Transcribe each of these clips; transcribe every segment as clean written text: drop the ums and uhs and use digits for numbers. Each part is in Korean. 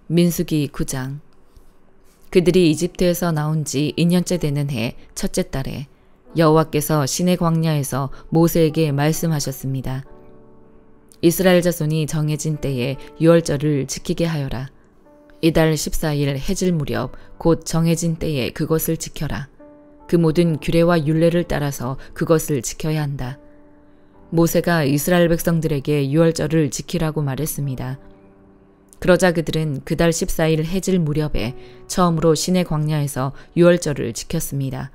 민수기 9장. 그들이 이집트에서 나온 지 2년째 되는 해 첫째 달에 여호와께서 시내 광야에서 모세에게 말씀하셨습니다. 이스라엘 자손이 정해진 때에 유월절을 지키게 하여라. 이달 14일 해질 무렵 곧 정해진 때에 그것을 지켜라. 그 모든 규례와 율례를 따라서 그것을 지켜야 한다. 모세가 이스라엘 백성들에게 유월절을 지키라고 말했습니다. 그러자 그들은 그달 14일 해질 무렵에 처음으로 시내 광야에서 유월절을 지켰습니다.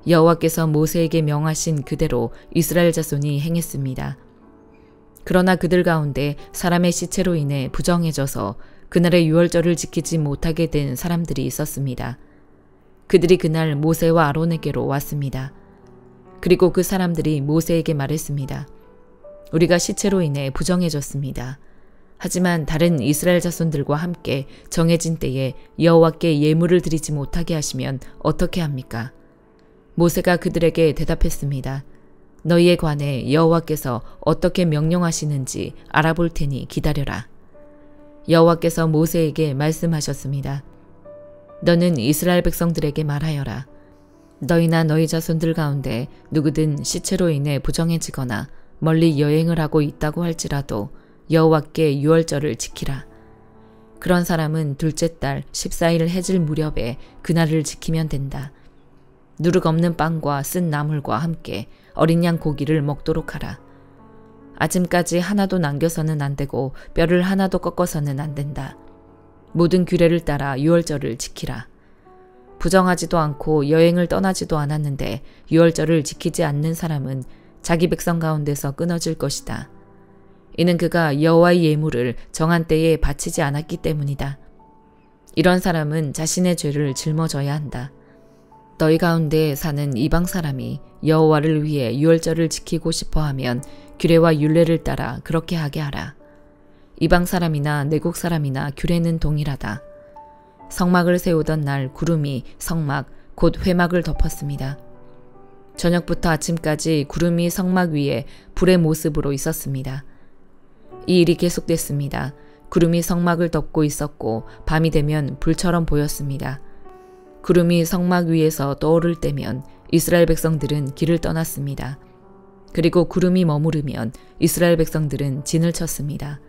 여호와께서 모세에게 명하신 그대로 이스라엘 자손이 행했습니다. 그러나 그들 가운데 사람의 시체로 인해 부정해져서 그날의 유월절을 지키지 못하게 된 사람들이 있었습니다. 그들이 그날 모세와 아론에게로 왔습니다. 그리고 그 사람들이 모세에게 말했습니다. 우리가 시체로 인해 부정해졌습니다. 하지만 다른 이스라엘 자손들과 함께 정해진 때에 여호와께 예물을 드리지 못하게 하시면 어떻게 합니까? 모세가 그들에게 대답했습니다. 너희에 관해 여호와께서 어떻게 명령하시는지 알아볼 테니 기다려라. 여호와께서 모세에게 말씀하셨습니다. 너는 이스라엘 백성들에게 말하여라. 너희나 너희 자손들 가운데 누구든 시체로 인해 부정해지거나 멀리 여행을 하고 있다고 할지라도 여호와께 유월절을 지키라. 그런 사람은 둘째 달 14일 해질 무렵에 그날을 지키면 된다. 누룩 없는 빵과 쓴 나물과 함께 어린 양 고기를 먹도록 하라. 아침까지 하나도 남겨서는 안 되고 뼈를 하나도 꺾어서는 안 된다. 모든 규례를 따라 유월절을 지키라. 부정하지도 않고 여행을 떠나지도 않았는데 유월절을 지키지 않는 사람은 자기 백성 가운데서 끊어질 것이다. 이는 그가 여호와의 예물을 정한 때에 바치지 않았기 때문이다. 이런 사람은 자신의 죄를 짊어져야 한다. 너희 가운데 사는 이방 사람이 여호와를 위해 유월절을 지키고 싶어하면 규례와 율례를 따라 그렇게 하게 하라. 이방 사람이나 내국 사람이나 규례는 동일하다. 성막을 세우던 날 구름이 성막 곧 회막을 덮었습니다. 저녁부터 아침까지 구름이 성막 위에 불의 모습으로 있었습니다. 이 일이 계속됐습니다. 구름이 성막을 덮고 있었고 밤이 되면 불처럼 보였습니다. 구름이 성막 위에서 떠오를 때면 이스라엘 백성들은 길을 떠났습니다. 그리고 구름이 머무르면 이스라엘 백성들은 진을 쳤습니다.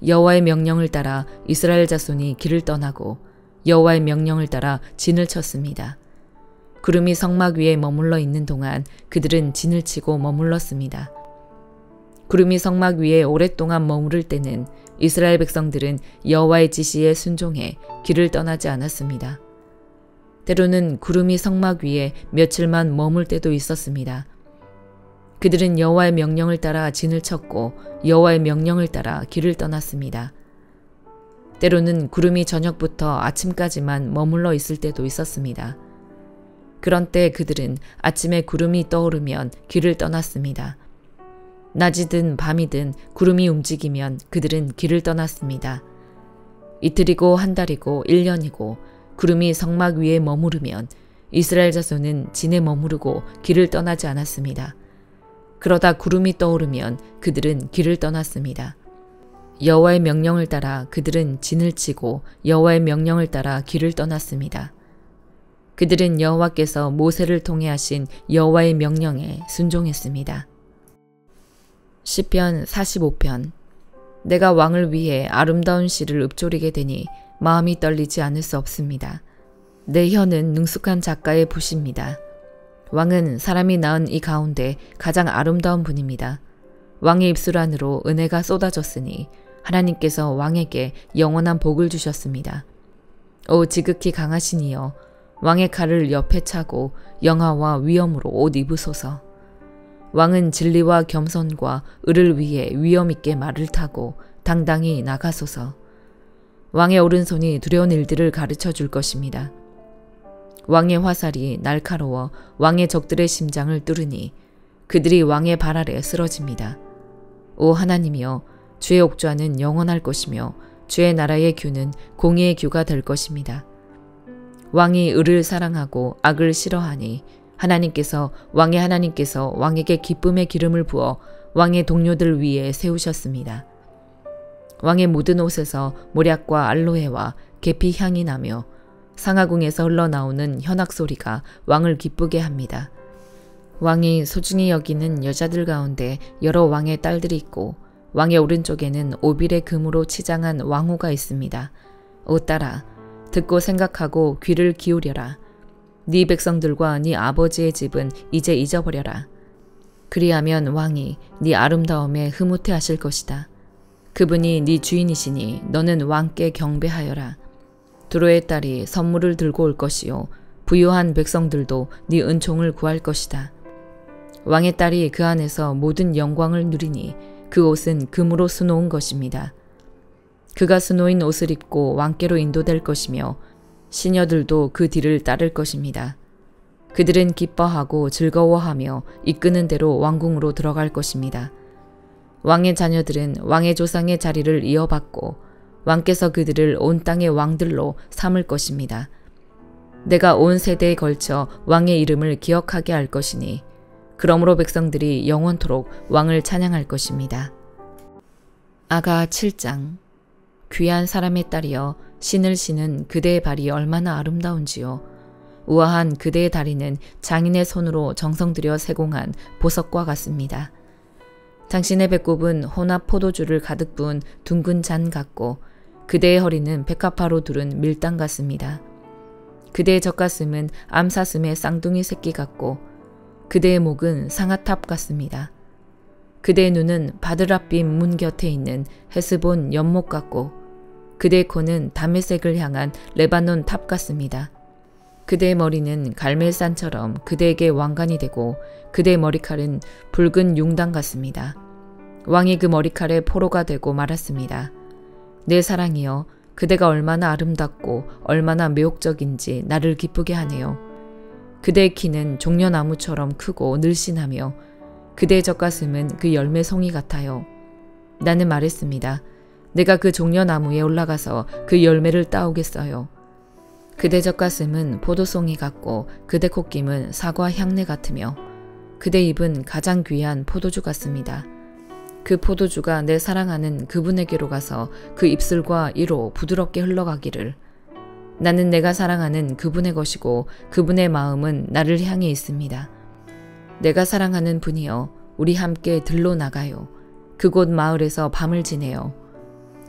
여호와의 명령을 따라 이스라엘 자손이 길을 떠나고 여호와의 명령을 따라 진을 쳤습니다. 구름이 성막 위에 머물러 있는 동안 그들은 진을 치고 머물렀습니다. 구름이 성막 위에 오랫동안 머무를 때는 이스라엘 백성들은 여호와의 지시에 순종해 길을 떠나지 않았습니다. 때로는 구름이 성막 위에 며칠만 머물 때도 있었습니다. 그들은 여호와의 명령을 따라 진을 쳤고 여호와의 명령을 따라 길을 떠났습니다. 때로는 구름이 저녁부터 아침까지만 머물러 있을 때도 있었습니다. 그런 때 그들은 아침에 구름이 떠오르면 길을 떠났습니다. 낮이든 밤이든 구름이 움직이면 그들은 길을 떠났습니다. 이틀이고 한 달이고 1년이고 구름이 성막 위에 머무르면 이스라엘 자손은 진에 머무르고 길을 떠나지 않았습니다. 그러다 구름이 떠오르면 그들은 길을 떠났습니다. 여호와의 명령을 따라 그들은 진을 치고 여호와의 명령을 따라 길을 떠났습니다. 그들은 여호와께서 모세를 통해 하신 여호와의 명령에 순종했습니다. 시편 45편. 내가 왕을 위해 아름다운 시를 읊조리게 되니 마음이 떨리지 않을 수 없습니다. 내 혀는 능숙한 작가의 붓입니다. 왕은 사람이 낳은 이 가운데 가장 아름다운 분입니다. 왕의 입술 안으로 은혜가 쏟아졌으니 하나님께서 왕에게 영원한 복을 주셨습니다. 오 지극히 강하신 이여, 왕의 칼을 옆에 차고 영화와 위엄으로 옷 입으소서. 왕은 진리와 겸손과 의를 위해 위엄 있게 말을 타고 당당히 나가소서. 왕의 오른손이 두려운 일들을 가르쳐 줄 것입니다. 왕의 화살이 날카로워 왕의 적들의 심장을 뚫으니 그들이 왕의 발 아래 쓰러집니다. 오 하나님이여, 주의 옥좌는 영원할 것이며 주의 나라의 규는 공의의 규가 될 것입니다. 왕이 의를 사랑하고 악을 싫어하니 왕의 하나님께서 왕에게 기쁨의 기름을 부어 왕의 동료들 위에 세우셨습니다. 왕의 모든 옷에서 모략과 알로에와 계피 향이 나며 상하궁에서 흘러나오는 현악 소리가 왕을 기쁘게 합니다. 왕이 소중히 여기는 여자들 가운데 여러 왕의 딸들이 있고 왕의 오른쪽에는 오빌의 금으로 치장한 왕후가 있습니다. 오 딸아, 듣고 생각하고 귀를 기울여라. 네 백성들과 네 아버지의 집은 이제 잊어버려라. 그리하면 왕이 네 아름다움에 흐뭇해하실 것이다. 그분이 네 주인이시니 너는 왕께 경배하여라. 두로의 딸이 선물을 들고 올 것이요 부유한 백성들도 네 은총을 구할 것이다. 왕의 딸이 그 안에서 모든 영광을 누리니 그 옷은 금으로 수놓은 것입니다. 그가 수놓인 옷을 입고 왕께로 인도될 것이며 시녀들도 그 뒤를 따를 것입니다. 그들은 기뻐하고 즐거워하며 이끄는 대로 왕궁으로 들어갈 것입니다. 왕의 자녀들은 왕의 조상의 자리를 이어받고 왕께서 그들을 온 땅의 왕들로 삼을 것입니다. 내가 온 세대에 걸쳐 왕의 이름을 기억하게 할 것이니 그러므로 백성들이 영원토록 왕을 찬양할 것입니다. 아가 7장. 귀한 사람의 딸이여, 신을 신은 그대의 발이 얼마나 아름다운지요. 우아한 그대의 다리는 장인의 손으로 정성 들여 세공한 보석과 같습니다. 당신의 배꼽은 혼합 포도주를 가득 부은 둥근 잔 같고 그대의 허리는 백합화로 두른 밀당 같습니다. 그대의 젖가슴은 암사슴의 쌍둥이 새끼 같고 그대의 목은 상아탑 같습니다. 그대의 눈은 바드랍빛 문 곁에 있는 헤스본 연못 같고 그대의 코는 다메섹을 향한 레바논 탑 같습니다. 그대의 머리는 갈멜산처럼 그대에게 왕관이 되고 그대의 머리칼은 붉은 융단 같습니다. 왕이 그 머리칼에 포로가 되고 말았습니다. 내 사랑이여, 그대가 얼마나 아름답고 얼마나 매혹적인지 나를 기쁘게 하네요. 그대의 키는 종려나무처럼 크고 늘씬하며 그대의 젖가슴은 그 열매 송이 같아요. 나는 말했습니다. 내가 그 종려나무에 올라가서 그 열매를 따오겠어요. 그대 젖가슴은 포도송이 같고 그대 콧김은 사과 향내 같으며 그대 입은 가장 귀한 포도주 같습니다. 그 포도주가 내 사랑하는 그분에게로 가서 그 입술과 이로 부드럽게 흘러가기를. 나는 내가 사랑하는 그분의 것이고 그분의 마음은 나를 향해 있습니다. 내가 사랑하는 분이여, 우리 함께 들로 나가요. 그곳 마을에서 밤을 지내요.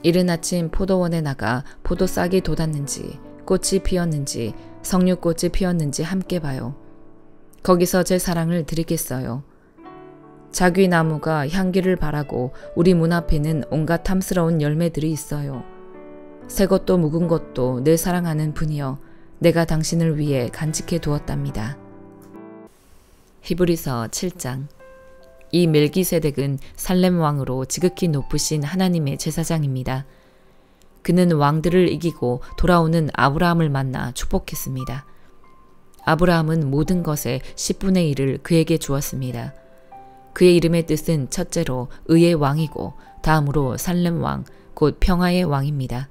이른 아침 포도원에 나가 포도싹이 돋았는지 꽃이 피었는지 석류꽃이 피었는지 함께 봐요. 거기서 제 사랑을 드리겠어요. 자귀나무가 향기를 바라고 우리 문 앞에는 온갖 탐스러운 열매들이 있어요. 새 것도 묵은 것도 내 사랑하는 분이여, 내가 당신을 위해 간직해 두었답니다. 히브리서 7장. 이 멜기세덱은 살렘 왕으로 지극히 높으신 하나님의 제사장입니다. 그는 왕들을 이기고 돌아오는 아브라함을 만나 축복했습니다. 아브라함은 모든 것의 10분의 1을 그에게 주었습니다. 그의 이름의 뜻은 첫째로 의의 왕이고 다음으로 살렘 왕, 곧 평화의 왕입니다.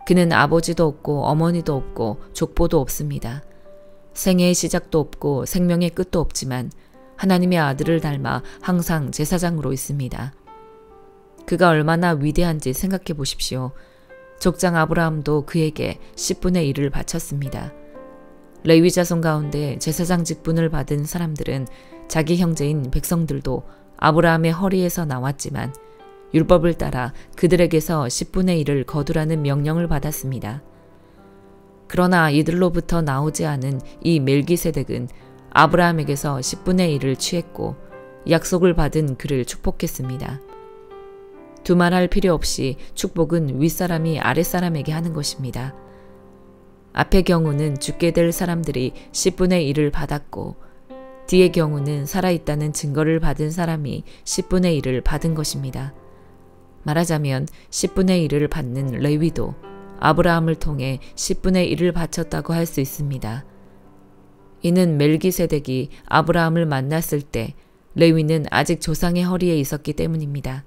그는 아버지도 없고 어머니도 없고 족보도 없습니다. 생애의 시작도 없고 생명의 끝도 없지만 하나님의 아들을 닮아 항상 제사장으로 있습니다. 그가 얼마나 위대한지 생각해 보십시오. 족장 아브라함도 그에게 10분의 1을 바쳤습니다. 레위 자손 가운데 제사장 직분을 받은 사람들은 자기 형제인 백성들도 아브라함의 허리에서 나왔지만 율법을 따라 그들에게서 10분의 1을 거두라는 명령을 받았습니다. 그러나 이들로부터 나오지 않은 이 멜기세덱은 아브라함에게서 10분의 1을 취했고 약속을 받은 그를 축복했습니다. 두말할 필요 없이 축복은 윗사람이 아랫사람에게 하는 것입니다. 앞의 경우는 죽게 될 사람들이 10분의 1을 받았고 뒤의 경우는 살아있다는 증거를 받은 사람이 10분의 1을 받은 것입니다. 말하자면 10분의 1을 받는 레위도 아브라함을 통해 10분의 1을 바쳤다고 할 수 있습니다. 이는 멜기세덱이 아브라함을 만났을 때 레위는 아직 조상의 허리에 있었기 때문입니다.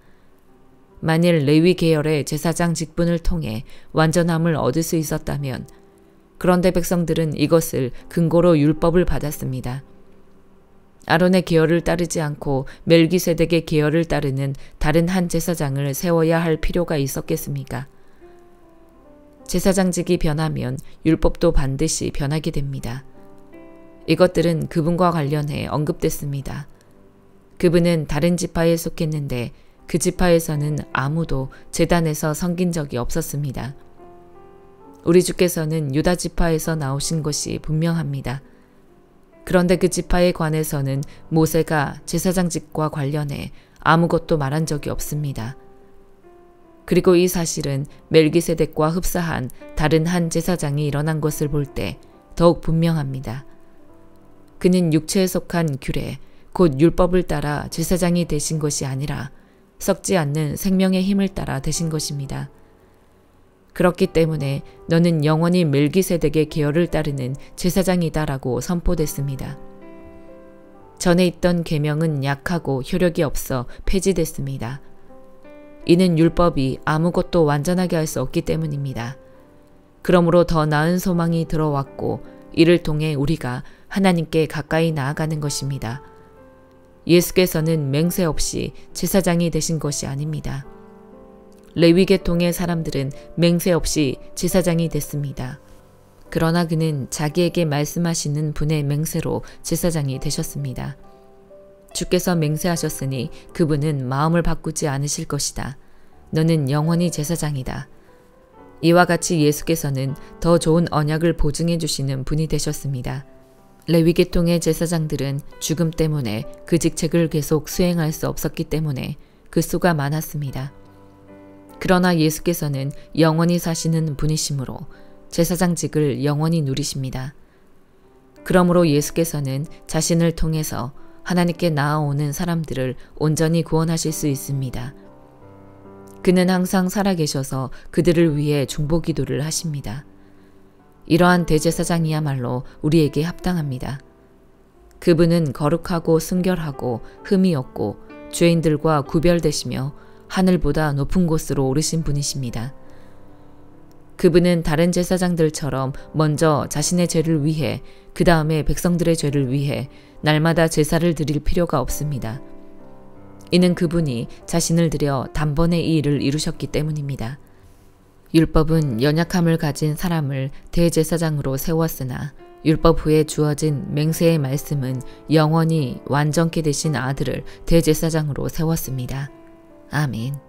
만일 레위 계열의 제사장 직분을 통해 완전함을 얻을 수 있었다면 그런데 백성들은 이것을 근거로 율법을 받았습니다. 아론의 계열을 따르지 않고 멜기세덱의 계열을 따르는 다른 한 제사장을 세워야 할 필요가 있었겠습니까? 제사장직이 변하면 율법도 반드시 변하게 됩니다. 이것들은 그분과 관련해 언급됐습니다. 그분은 다른 지파에 속했는데 그 지파에서는 아무도 제단에서 섬긴 적이 없었습니다. 우리 주께서는 유다 지파에서 나오신 것이 분명합니다. 그런데 그 지파에 관해서는 모세가 제사장직과 관련해 아무것도 말한 적이 없습니다. 그리고 이 사실은 멜기세덱과 흡사한 다른 한 제사장이 일어난 것을 볼 때 더욱 분명합니다. 그는 육체에 속한 규례, 곧 율법을 따라 제사장이 되신 것이 아니라 썩지 않는 생명의 힘을 따라 되신 것입니다. 그렇기 때문에 너는 영원히 멜기세덱의 계열을 따르는 제사장이다라고 선포됐습니다. 전에 있던 계명은 약하고 효력이 없어 폐지됐습니다. 이는 율법이 아무것도 완전하게 할 수 없기 때문입니다. 그러므로 더 나은 소망이 들어왔고 이를 통해 우리가 하나님께 가까이 나아가는 것입니다. 예수께서는 맹세 없이 제사장이 되신 것이 아닙니다. 레위 계통의 사람들은 맹세 없이 제사장이 됐습니다. 그러나 그는 자기에게 말씀하시는 분의 맹세로 제사장이 되셨습니다. 주께서 맹세하셨으니 그분은 마음을 바꾸지 않으실 것이다. 너는 영원히 제사장이다. 이와 같이 예수께서는 더 좋은 언약을 보증해 주시는 분이 되셨습니다. 레위 계통의 제사장들은 죽음 때문에 그 직책을 계속 수행할 수 없었기 때문에 그 수가 많았습니다. 그러나 예수께서는 영원히 사시는 분이시므로 제사장직을 영원히 누리십니다. 그러므로 예수께서는 자신을 통해서 하나님께 나아오는 사람들을 온전히 구원하실 수 있습니다. 그는 항상 살아계셔서 그들을 위해 중보기도를 하십니다. 이러한 대제사장이야말로 우리에게 합당합니다. 그분은 거룩하고 순결하고 흠이 없고 죄인들과 구별되시며 하늘보다 높은 곳으로 오르신 분이십니다. 그분은 다른 제사장들처럼 먼저 자신의 죄를 위해 그 다음에 백성들의 죄를 위해 날마다 제사를 드릴 필요가 없습니다. 이는 그분이 자신을 들여 단번에 이 일을 이루셨기 때문입니다. 율법은 연약함을 가진 사람을 대제사장으로 세웠으나 율법 후에 주어진 맹세의 말씀은 영원히 완전케 되신 아들을 대제사장으로 세웠습니다. 아멘.